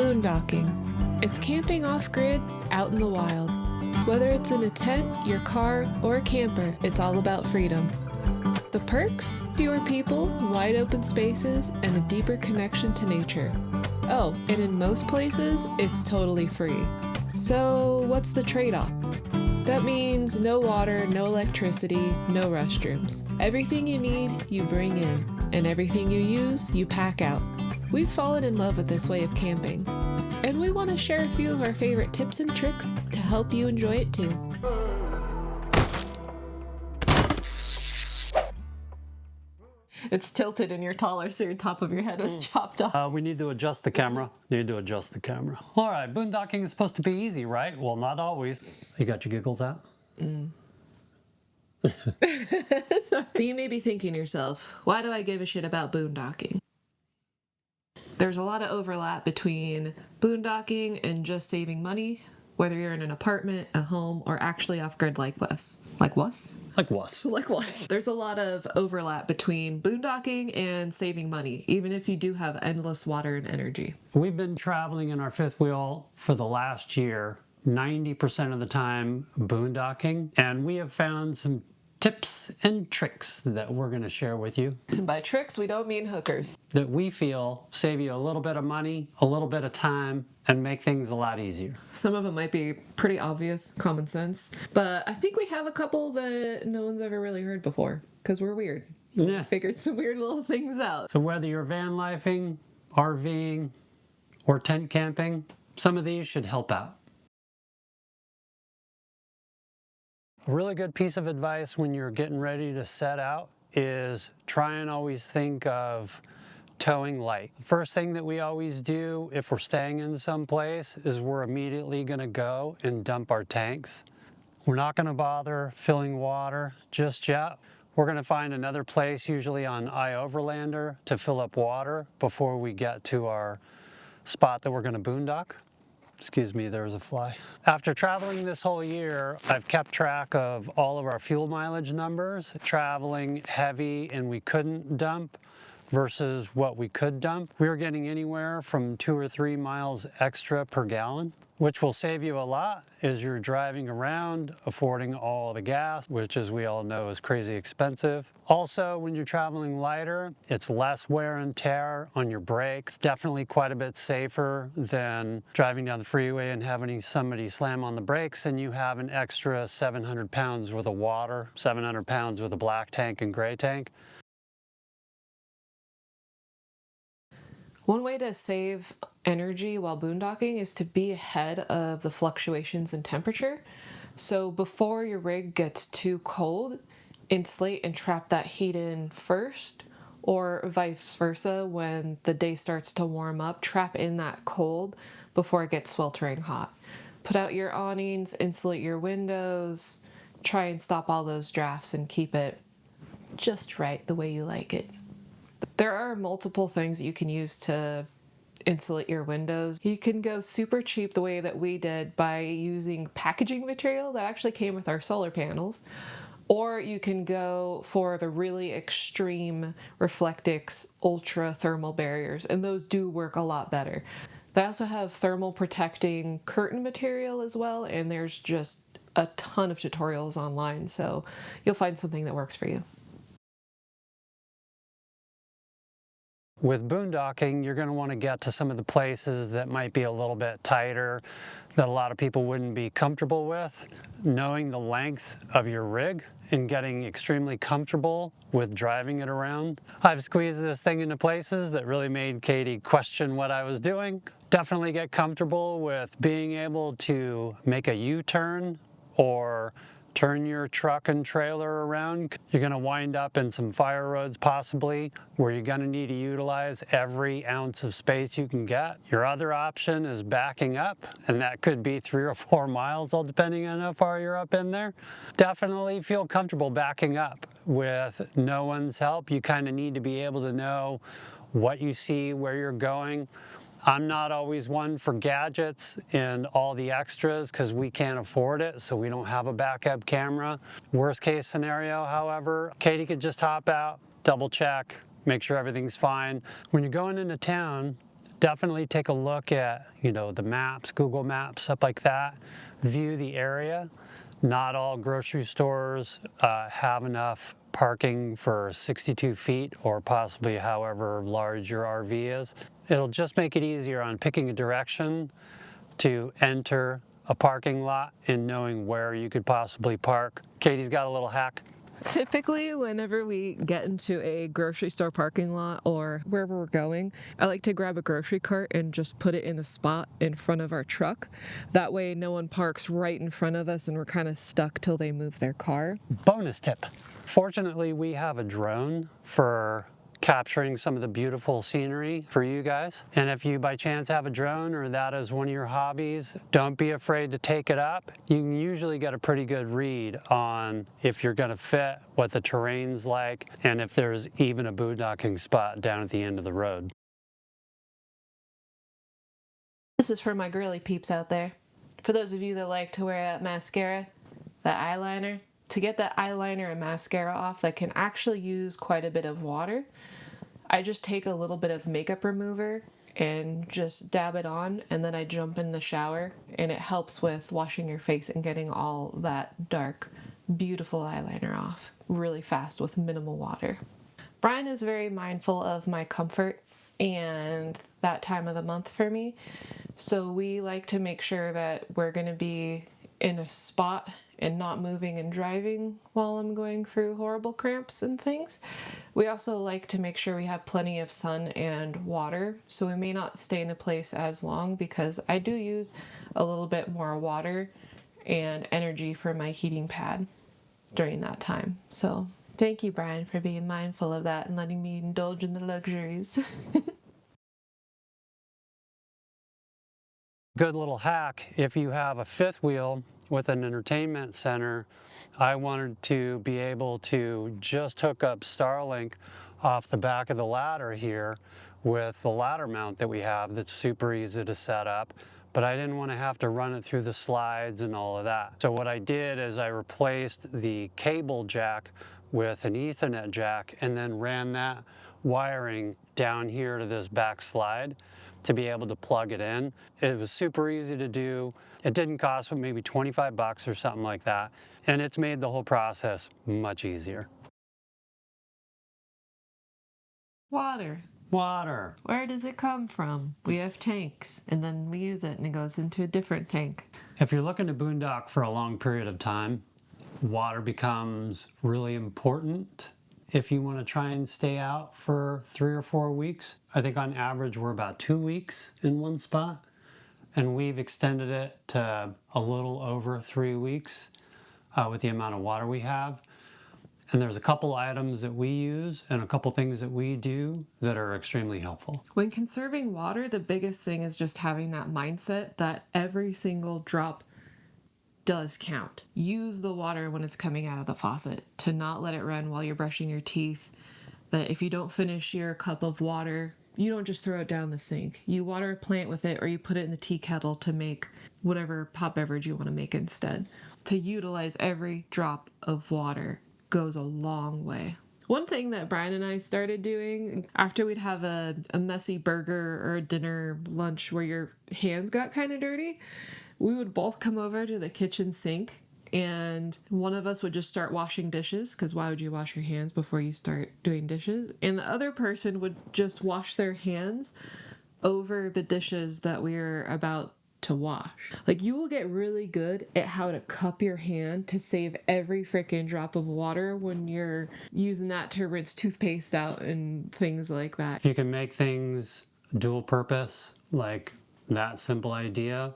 Boondocking. It's camping off-grid, out in the wild. Whether it's in a tent, your car, or a camper, it's all about freedom. The perks? Fewer people, wide open spaces, and a deeper connection to nature. Oh, and in most places, it's totally free. So what's the trade-off? That means no water, no electricity, no restrooms. Everything you need, you bring in, and everything you use, you pack out. We've fallen in love with this way of camping, and we want to share a few of our favorite tips and tricks to help you enjoy it too. It's tilted and you're taller, so your top of your head is chopped off. We need to adjust the camera. All right, boondocking is supposed to be easy, right? Well, not always. You got your giggles out? You may be thinking to yourself, why do I give a shit about boondocking? There's a lot of overlap between boondocking and just saving money, whether you're in an apartment, a home, or actually off-grid like us. Like us? Like what? Like us. There's a lot of overlap between boondocking and saving money, even if you do have endless water and energy. We've been traveling in our fifth wheel for the last year, 90% of the time boondocking, and we have found some tips and tricks that we're going to share with you. And by tricks, we don't mean hookers. That we feel save you a little bit of money, a little bit of time, and make things a lot easier. Some of them might be pretty obvious, common sense, but I think we have a couple that no one's ever really heard before, because we're weird. Yeah. Figured some weird little things out. So whether you're van lifing, RVing, or tent camping, some of these should help out. A really good piece of advice when you're getting ready to set out is try and always think of towing light. The first thing that we always do if we're staying in some place is we're immediately going to go and dump our tanks. We're not going to bother filling water just yet. We're going to find another place, usually on iOverlander, to fill up water before we get to our spot that we're going to boondock. Excuse me, there was a fly. After traveling this whole year, I've kept track of all of our fuel mileage numbers, traveling heavy and we couldn't dump versus what we could dump. We were getting anywhere from 2 or 3 miles extra per gallon, which will save you a lot as you're driving around, affording all the gas, which as we all know is crazy expensive. Also, when you're traveling lighter, it's less wear and tear on your brakes. Definitely quite a bit safer than driving down the freeway and having somebody slam on the brakes and you have an extra 700 pounds worth of water, 700 pounds with a black tank and gray tank. One way to save energy while boondocking is to be ahead of the fluctuations in temperature. So before your rig gets too cold, insulate and trap that heat in first, or vice versa. When the day starts to warm up, trap in that cold before it gets sweltering hot. Put out your awnings, insulate your windows, try and stop all those drafts and keep it just right the way you like it. There are multiple things that you can use to insulate your windows. You can go super cheap the way that we did by using packaging material that actually came with our solar panels, or you can go for the really extreme Reflectix ultra thermal barriers, and those do work a lot better. They also have thermal protecting curtain material as well, and there's just a ton of tutorials online, so you'll find something that works for you. With boondocking, you're going to want to get to some of the places that might be a little bit tighter, that a lot of people wouldn't be comfortable with. Knowing the length of your rig and getting extremely comfortable with driving it around. I've squeezed this thing into places that really made Katie question what I was doing. Definitely get comfortable with being able to make a U-turn or turn your truck and trailer around. You're going to wind up in some fire roads possibly where you're going to need to utilize every ounce of space you can get. Your other option is backing up, and that could be 3 or 4 miles, all depending on how far you're up in there. Definitely feel comfortable backing up with no one's help. You kind of need to be able to know what you see, where you're going. I'm not always one for gadgets and all the extras because we can't afford it, so we don't have a backup camera. Worst case scenario, however, Katie could just hop out, double check, make sure everything's fine. When you're going into town, definitely take a look at, the maps, Google Maps, stuff like that. View the area. Not all grocery stores have enough parking for 62 feet or possibly however large your RV is. It'll just make it easier on picking a direction to enter a parking lot and knowing where you could possibly park. Katie's got a little hack. Typically, whenever we get into a grocery store parking lot or wherever we're going, I like to grab a grocery cart and just put it in the spot in front of our truck. That way, no one parks right in front of us and we're kind of stuck till they move their car. Bonus tip. Fortunately, we have a drone for capturing some of the beautiful scenery for you guys. And if you by chance have a drone or that is one of your hobbies, don't be afraid to take it up. You can usually get a pretty good read on if you're gonna fit, what the terrain's like, and if there's even a boondocking spot down at the end of the road. This is for my girly peeps out there. For those of you that like to wear that mascara, that eyeliner, to get that eyeliner and mascara off that can actually use quite a bit of water, I just take a little bit of makeup remover and just dab it on, and then I jump in the shower, and it helps with washing your face and getting all that dark, beautiful eyeliner off really fast with minimal water. Brian is very mindful of my comfort and that time of the month for me, so we like to make sure that we're going to be in a spot and not moving and driving while I'm going through horrible cramps and things. We also like to make sure we have plenty of sun and water, so we may not stay in a place as long because I do use a little bit more water and energy for my heating pad during that time. So thank you, Brian, for being mindful of that and letting me indulge in the luxuries. Good little hack, if you have a fifth wheel with an entertainment center, I wanted to be able to just hook up Starlink off the back of the ladder here with the ladder mount that we have that's super easy to set up, but I didn't want to have to run it through the slides and all of that. So what I did is I replaced the cable jack with an Ethernet jack and then ran that wiring down here to this back slide to be able to plug it in. It was super easy to do. It didn't cost maybe 25 bucks or something like that. And it's made the whole process much easier. Water. Water. Where does it come from? We have tanks, and then we use it and it goes into a different tank. If you're looking to boondock for a long period of time, water becomes really important. If you want to try and stay out for 3 or 4 weeks, I think on average we're about 2 weeks in one spot, and we've extended it to a little over 3 weeks with the amount of water we have. And there's a couple items that we use and a couple things that we do that are extremely helpful. When conserving water, the biggest thing is just having that mindset that every single drop does count. Use the water when it's coming out of the faucet, to not let it run while you're brushing your teeth. That if you don't finish your cup of water, you don't just throw it down the sink. You water a plant with it, or you put it in the tea kettle to make whatever hot beverage you want to make instead. To utilize every drop of water goes a long way. One thing that Brian and I started doing after we'd have a messy burger or a dinner lunch where your hands got kind of dirty, we would both come over to the kitchen sink and one of us would just start washing dishes, because why would you wash your hands before you start doing dishes? And the other person would just wash their hands over the dishes that we were about to wash. Like, you will get really good at how to cup your hand to save every freaking drop of water when you're using that to rinse toothpaste out and things like that. If you can make things dual purpose, like that simple idea,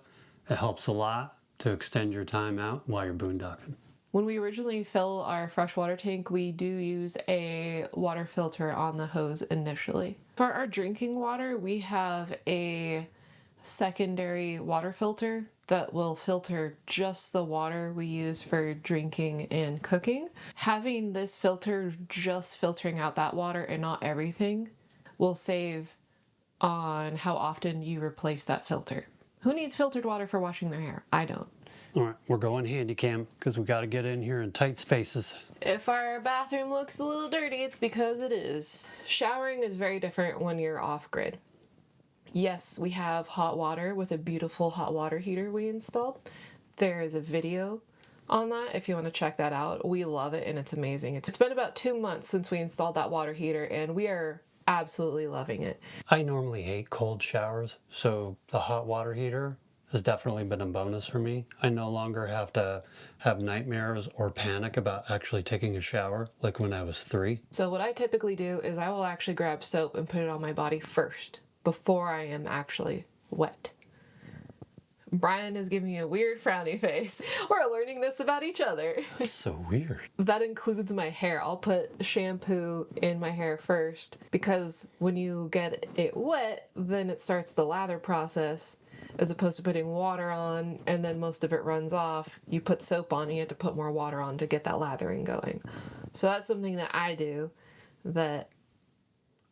it helps a lot to extend your time out while you're boondocking. When we originally fill our freshwater tank, we do use a water filter on the hose initially. For our drinking water, we have a secondary water filter that will filter just the water we use for drinking and cooking. Having this filter just filtering out that water and not everything will save on how often you replace that filter. Who needs filtered water for washing their hair? I don't. All right, we're going handy cam because we got to get in here in tight spaces. If our bathroom looks a little dirty, it's because it is. Showering is very different when you're off-grid. Yes, we have hot water with a beautiful hot water heater we installed. There is a video on that if you want to check that out. We love it and it's amazing. It's been about 2 months since we installed that water heater and we are absolutely loving it. I normally hate cold showers, so the hot water heater has definitely been a bonus for me. I no longer have to have nightmares or panic about actually taking a shower like when I was 3. So what I typically do is I will actually grab soap and put it on my body first before I am actually wet. Brian is giving me a weird frowny face. We're learning this about each other. That's so weird. That includes my hair. I'll put shampoo in my hair first because when you get it wet, then it starts the lather process as opposed to putting water on and then most of it runs off. You put soap on and you have to put more water on to get that lathering going. So that's something that I do that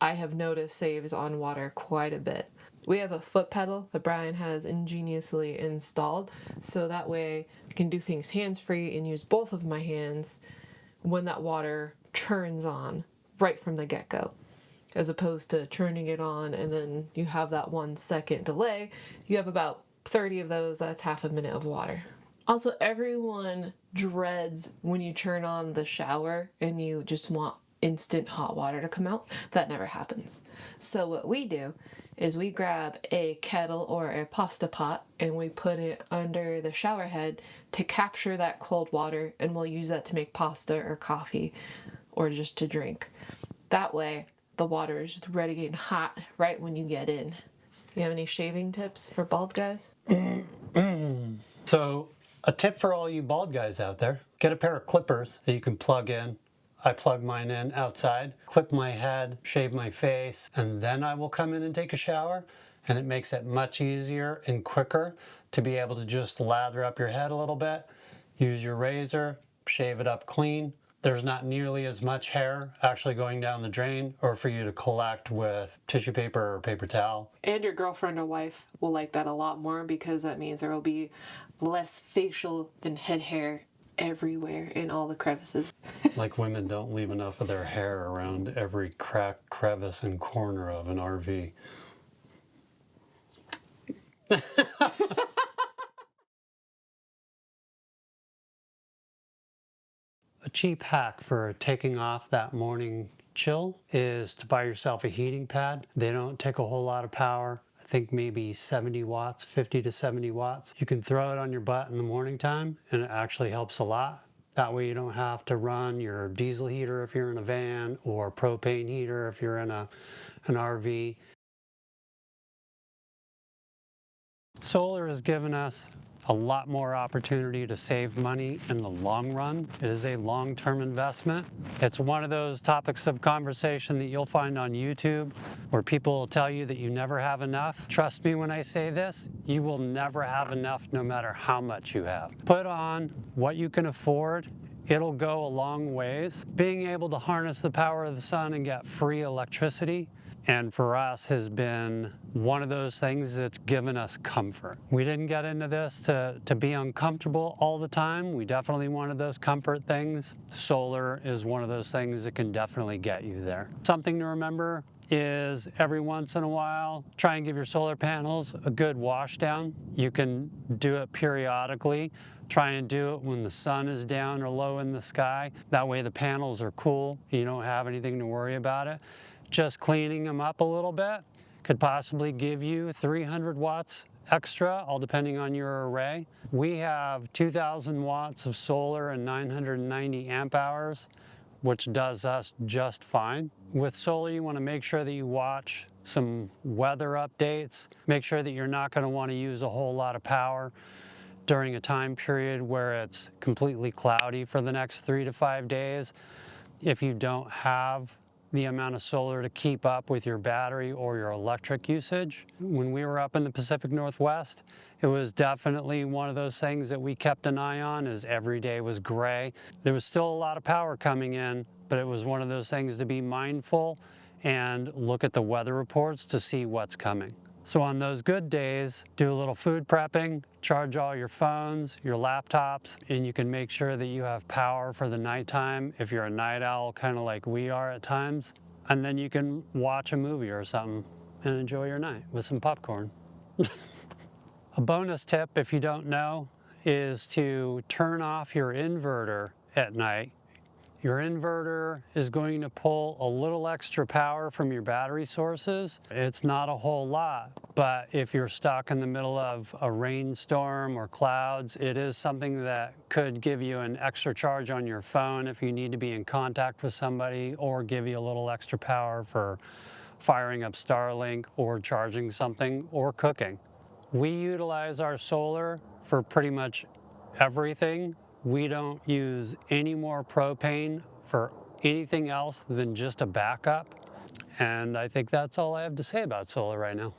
I have noticed saves on water quite a bit. We have a foot pedal that Brian has ingeniously installed, so that way I can do things hands-free and use both of my hands when that water churns on right from the get-go, as opposed to churning it on and then you have that 1 second delay. You have about 30 of those, that's half a minute of water. Also, everyone dreads when you turn on the shower and you just want instant hot water to come out. That never happens. So what we do is we grab a kettle or a pasta pot and we put it under the shower head to capture that cold water, and we'll use that to make pasta or coffee or just to drink. That way the water is just ready and hot right when you get in. You have any shaving tips for bald guys? So a tip for all you bald guys out there, get a pair of clippers that you can plug in. I plug mine in outside, clip my head, shave my face, and then I will come in and take a shower. And it makes it much easier and quicker to be able to just lather up your head a little bit, use your razor, shave it up clean. There's not nearly as much hair actually going down the drain or for you to collect with tissue paper or paper towel. And your girlfriend or wife will like that a lot more because that means there will be less facial and head hair everywhere in all the crevices. Like women don't leave enough of their hair around every crack, crevice, and corner of an RV. A cheap hack for taking off that morning chill is to buy yourself a heating pad. They don't take a whole lot of power. I think maybe 70 watts, 50 to 70 watts. You can throw it on your butt in the morning time and it actually helps a lot. That way you don't have to run your diesel heater if you're in a van or propane heater if you're in an RV. Solar has given us a lot more opportunity to save money in the long run. It is a long-term investment. It's one of those topics of conversation that you'll find on YouTube where people will tell you that you never have enough. Trust me when I say this, you will never have enough no matter how much you have. Put on what you can afford. It'll go a long ways. Being able to harness the power of the sun and get free electricity, and for us, has been one of those things that's given us comfort. We didn't get into this to be uncomfortable all the time. We definitely wanted those comfort things. Solar is one of those things that can definitely get you there. Something to remember is every once in a while, try and give your solar panels a good wash down. You can do it periodically. Try and do it when the sun is down or low in the sky. That way the panels are cool. You don't have anything to worry about it. Just cleaning them up a little bit could possibly give you 300 watts extra, all depending on your array. We have 2,000 watts of solar and 990 amp hours, which does us just fine. With solar, you want to make sure that you watch some weather updates. Make sure that you're not going to want to use a whole lot of power during a time period where it's completely cloudy for the next 3 to 5 days. If you don't have the amount of solar to keep up with your battery or your electric usage. When we were up in the Pacific Northwest, it was definitely one of those things that we kept an eye on, as every day was gray. There was still a lot of power coming in, but it was one of those things to be mindful and look at the weather reports to see what's coming. So on those good days, do a little food prepping, charge all your phones, your laptops, and you can make sure that you have power for the nighttime if you're a night owl, kind of like we are at times. And then you can watch a movie or something and enjoy your night with some popcorn. A bonus tip, if you don't know, is to turn off your inverter at night. Your inverter is going to pull a little extra power from your battery sources. It's not a whole lot, but if you're stuck in the middle of a rainstorm or clouds, it is something that could give you an extra charge on your phone if you need to be in contact with somebody, or give you a little extra power for firing up Starlink or charging something or cooking. We utilize our solar for pretty much everything. We don't use any more propane for anything else than just a backup. And I think that's all I have to say about solar right now.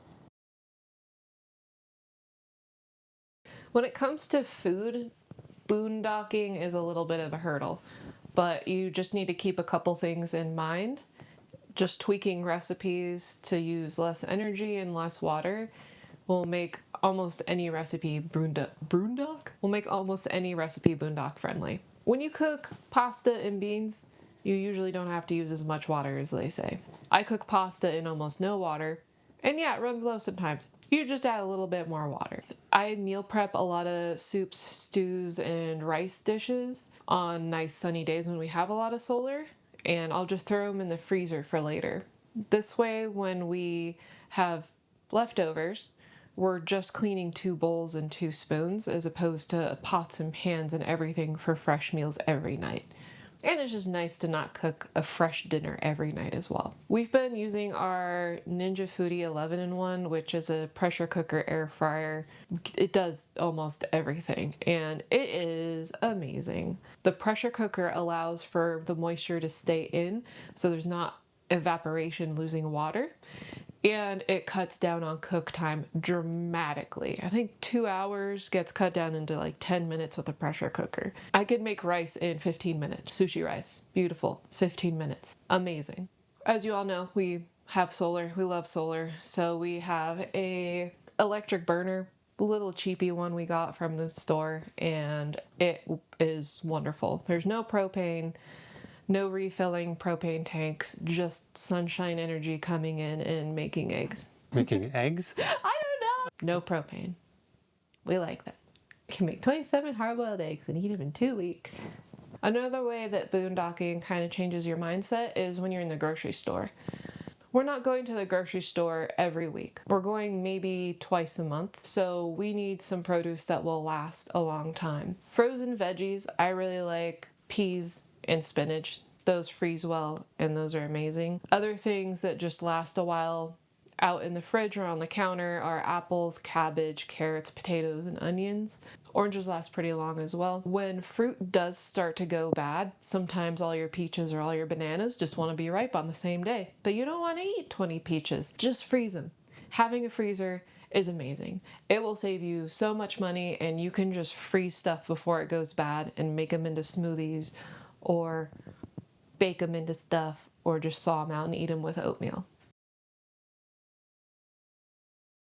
When it comes to food, boondocking is a little bit of a hurdle, but you just need to keep a couple things in mind. Just tweaking recipes to use less energy and less water will make almost any recipe boondock? Will make almost any recipe boondock friendly. When you cook pasta and beans, you usually don't have to use as much water as they say. I cook pasta in almost no water, and yeah, it runs low sometimes. You just add a little bit more water. I meal prep a lot of soups, stews, and rice dishes on nice sunny days when we have a lot of solar, and I'll just throw them in the freezer for later. This way, when we have leftovers, we're just cleaning 2 bowls and 2 spoons as opposed to pots and pans and everything for fresh meals every night. And it's just nice to not cook a fresh dinner every night as well. We've been using our Ingenuity 11-in-1, which is a pressure cooker air fryer. It does almost everything, and it is amazing. The pressure cooker allows for the moisture to stay in, so there's not evaporation losing water. And it cuts down on cook time dramatically. I think 2 hours gets cut down into like 10 minutes with a pressure cooker. I could make rice in 15 minutes. Sushi rice. Beautiful. 15 minutes. Amazing. As you all know, we have solar. We love solar. So we have a electric burner, little cheapy one we got from the store, and it is wonderful. There's no propane. No refilling propane tanks, just sunshine energy coming in and making eggs. Making eggs? I don't know. No propane. We like that. You can make 27 hard-boiled eggs and eat them in 2 weeks. Another way that boondocking kind of changes your mindset is when you're in the grocery store. We're not going to the grocery store every week. We're going maybe twice a month, so we need some produce that will last a long time. Frozen veggies, I really like peas and spinach. Those freeze well, and those are amazing. Other things that just last a while out in the fridge or on the counter are apples, cabbage, carrots, potatoes, and onions. Oranges last pretty long as well. When fruit does start to go bad, sometimes all your peaches or all your bananas just want to be ripe on the same day. But you don't want to eat 20 peaches. Just freeze them. Having a freezer is amazing. It will save you so much money, and you can just freeze stuff before it goes bad and make them into smoothies, or bake them into stuff, or just thaw them out and eat them with oatmeal.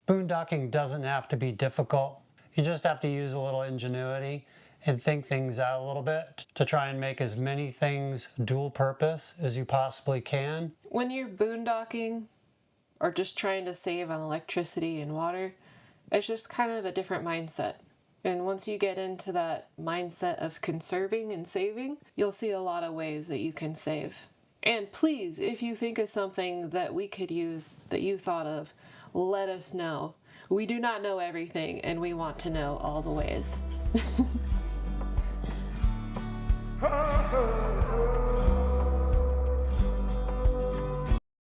Boondocking doesn't have to be difficult. You just have to use a little ingenuity and think things out a little bit to try and make as many things dual purpose as you possibly can. When you're boondocking or just trying to save on electricity and water, it's just kind of a different mindset. And once you get into that mindset of conserving and saving, you'll see a lot of ways that you can save. And please, if you think of something that we could use that you thought of, let us know. We do not know everything, and we want to know all the ways.